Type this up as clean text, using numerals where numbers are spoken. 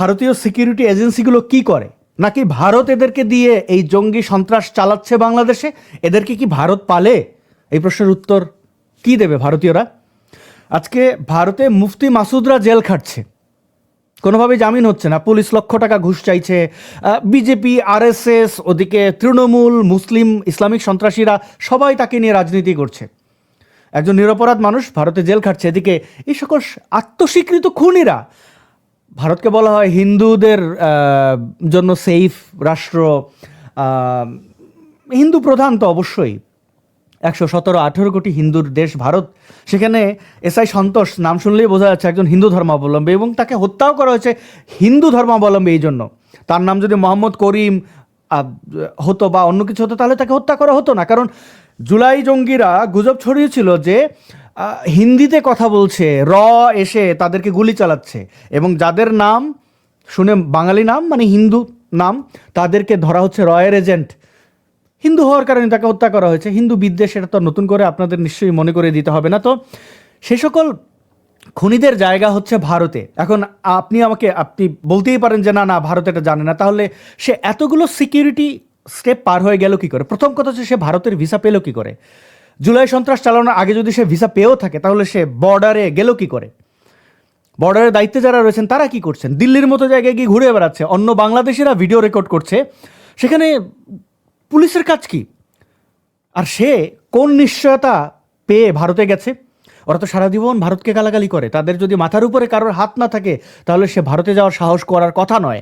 ভারতীয় সিকিউরিটি এজেন্সিগুলো কি করে, নাকি ভারত এদেরকে দিয়ে এই জঙ্গি সন্ত্রাস চালাচ্ছে বাংলাদেশে? এদেরকে কি ভারত পালে? এই প্রশ্নের উত্তর কি দেবে ভারতীয়রা? আজকে ভারতে মুফতি মাসুদরা জেল খাটছে, কোনোভাবেই জামিন হচ্ছে না, পুলিশ লক্ষ টাকা ঘুষ চাইছে, বিজেপি, আরএসএস, ওদিকে তৃণমূল, মুসলিম ইসলামিক সন্ত্রাসীরা সবাই তাকে নিয়ে রাজনীতি করছে। একজন নিরপরাধ মানুষ ভারতে জেল খাটছে, এদিকে এই সকল আত্মস্বীকৃত খুনিরা, ভারতকে বলা হয় হিন্দুদের জন্য সেফ রাষ্ট্র, হিন্দু প্রধান তো অবশ্যই, 117-18 কোটি হিন্দুর দেশ ভারত, সেখানে এসআই সন্তোষ নাম শুনলেই বোঝা যাচ্ছে একজন হিন্দু ধর্মাবলম্বী, এবং তাকে হত্যাও করা হয়েছে হিন্দু ধর্মাবলম্বী। এই জন্য তার নাম যদি মোহাম্মদ করিম হতো বা অন্য কিছু হতো তাহলে তাকে হত্যা করা হতো না, কারণ জুলাই জঙ্গিরা গুজব ছড়িয়েছিল যে হিন্দিতে কথা বলছে, এসে তাদেরকে গুলি চালাচ্ছে, এবং যাদের নাম শুনে বাঙালি নাম মানে হিন্দু নাম, তাদেরকে ধরা হচ্ছে এর এজেন্ট। হিন্দু হওয়ার কারণে তাকে হত্যা করা হয়েছে। হিন্দু বিদ্বেষ, এটা তো নতুন করে আপনাদের নিশ্চয়ই মনে করে দিতে হবে না। তো সে সকল খুনিদের জায়গা হচ্ছে ভারতে। এখন আপনি বলতেই পারেন যে না না ভারত এটা জানে না, তাহলে সে এতগুলো সিকিউরিটি স্টেপ পার হয়ে গেল কি করে? প্রথম কথা হচ্ছে সে ভারতের ভিসা পেল কি করে? জুলাই সন্ত্রাস চালানোর আগে যদি সে ভিসা পেয়েও থাকে তাহলে সে বর্ডারে গেল কি করে? বর্ডারের দায়িত্বে যারা রয়েছেন তারা কি করছেন? দিল্লির মতো জায়গায় গিয়ে ঘুরে বেড়াচ্ছে, অন্য বাংলাদেশিরা ভিডিও রেকর্ড করছে, সেখানে পুলিশের কাজ কি? আর সে কোন নিশ্চয়তা পেয়ে ভারতে গেছে? ওরা তো সারা জীবন ভারতকে গালাগালি করে, তাদের যদি মাথার উপরে কারোর হাত না থাকে তাহলে সে ভারতে যাওয়ার সাহস করার কথা নয়।